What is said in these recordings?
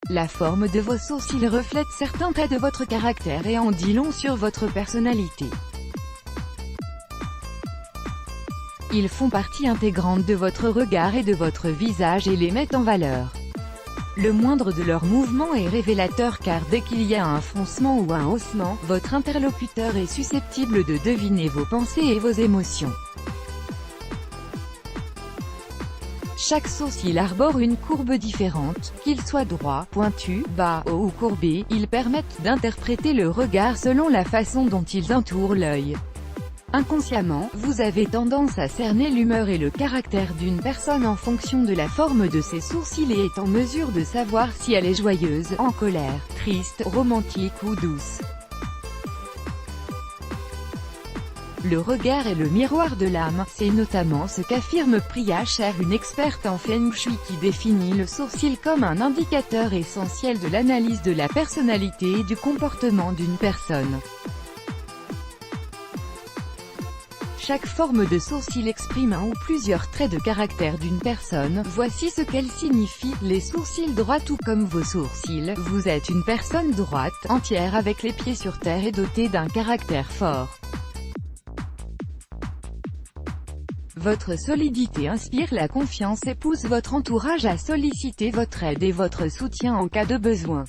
La forme de vos sourcils reflète certains traits de votre caractère et en dit long sur votre personnalité. Ils font partie intégrante de votre regard et de votre visage et les mettent en valeur. Le moindre de leurs mouvements est révélateur car dès qu'il y a un froncement ou un haussement, votre interlocuteur est susceptible de deviner vos pensées et vos émotions. Chaque sourcil arbore une courbe différente, qu'il soit droit, pointu, bas, haut ou courbé, ils permettent d'interpréter le regard selon la façon dont ils entourent l'œil. Inconsciemment, vous avez tendance à cerner l'humeur et le caractère d'une personne en fonction de la forme de ses sourcils et est en mesure de savoir si elle est joyeuse, en colère, triste, romantique ou douce. Le regard est le miroir de l'âme, c'est notamment ce qu'affirme Priya Cher, une experte en Feng Shui qui définit le sourcil comme un indicateur essentiel de l'analyse de la personnalité et du comportement d'une personne. Chaque forme de sourcil exprime un ou plusieurs traits de caractère d'une personne. Voici ce qu'elle signifie. Les sourcils droits, tout comme vos sourcils, vous êtes une personne droite, entière avec les pieds sur terre et dotée d'un caractère fort. Votre solidité inspire la confiance et pousse votre entourage à solliciter votre aide et votre soutien en cas de besoin.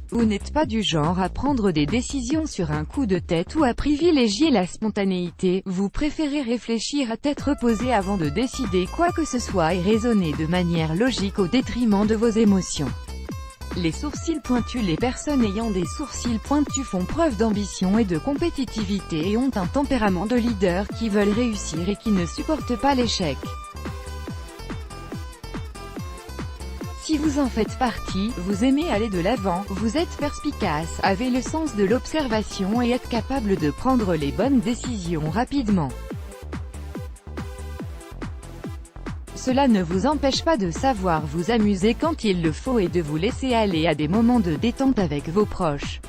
Vous n'êtes pas du genre à prendre des décisions sur un coup de tête ou à privilégier la spontanéité, vous préférez réfléchir à tête reposée avant de décider quoi que ce soit et raisonner de manière logique au détriment de vos émotions. Les sourcils pointus. Les personnes ayant des sourcils pointus font preuve d'ambition et de compétitivité et ont un tempérament de leader qui veulent réussir et qui ne supportent pas l'échec. Si vous en faites partie, vous aimez aller de l'avant, vous êtes perspicace, avez le sens de l'observation et êtes capable de prendre les bonnes décisions rapidement. Cela ne vous empêche pas de savoir vous amuser quand il le faut et de vous laisser aller à des moments de détente avec vos proches.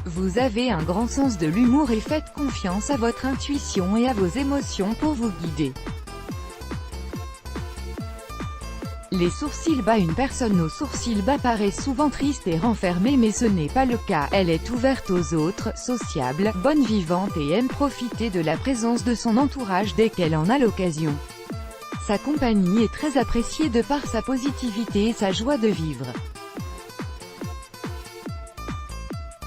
Vous avez un grand sens de l'humour et faites confiance à votre intuition et à vos émotions pour vous guider. Les sourcils bas. Une personne aux sourcils bas paraît souvent triste et renfermée, mais ce n'est pas le cas. Elle est ouverte aux autres, sociable, bonne vivante et aime profiter de la présence de son entourage dès qu'elle en a l'occasion. Sa compagnie est très appréciée de par sa positivité et sa joie de vivre.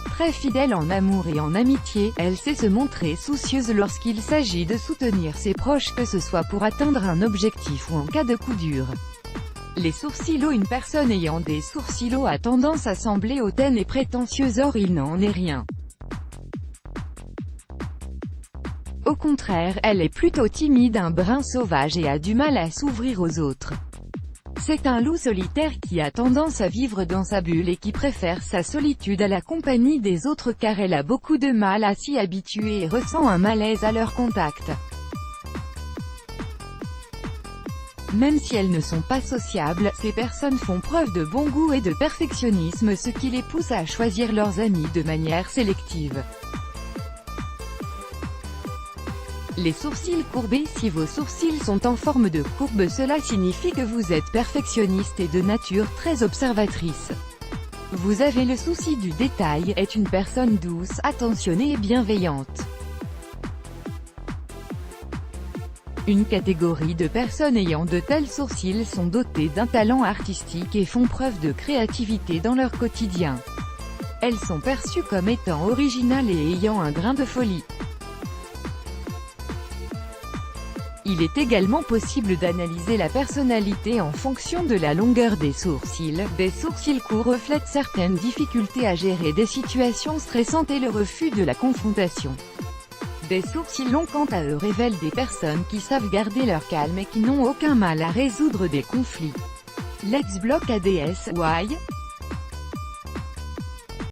Très fidèle en amour et en amitié, elle sait se montrer soucieuse lorsqu'il s'agit de soutenir ses proches, que ce soit pour atteindre un objectif ou en cas de coup dur. Les sourcils hauts. Une personne ayant des sourcils hauts a tendance à sembler hautaine et prétentieuse, or il n'en est rien. Au contraire, elle est plutôt timide, un brin sauvage et a du mal à s'ouvrir aux autres. C'est un loup solitaire qui a tendance à vivre dans sa bulle et qui préfère sa solitude à la compagnie des autres car elle a beaucoup de mal à s'y habituer et ressent un malaise à leur contact. Même si elles ne sont pas sociables, ces personnes font preuve de bon goût et de perfectionnisme, ce qui les pousse à choisir leurs amis de manière sélective. Les sourcils courbés. Si vos sourcils sont en forme de courbe, cela signifie que vous êtes perfectionniste et de nature très observatrice. Vous avez le souci du détail, est une personne douce, attentionnée et bienveillante. Une catégorie de personnes ayant de tels sourcils sont dotées d'un talent artistique et font preuve de créativité dans leur quotidien. Elles sont perçues comme étant originales et ayant un grain de folie. Il est également possible d'analyser la personnalité en fonction de la longueur des sourcils. Des sourcils courts reflètent certaines difficultés à gérer des situations stressantes et le refus de la confrontation. Des sourcils longs quant à eux révèlent des personnes qui savent garder leur calme et qui n'ont aucun mal à résoudre des conflits. Let's block ADS, why?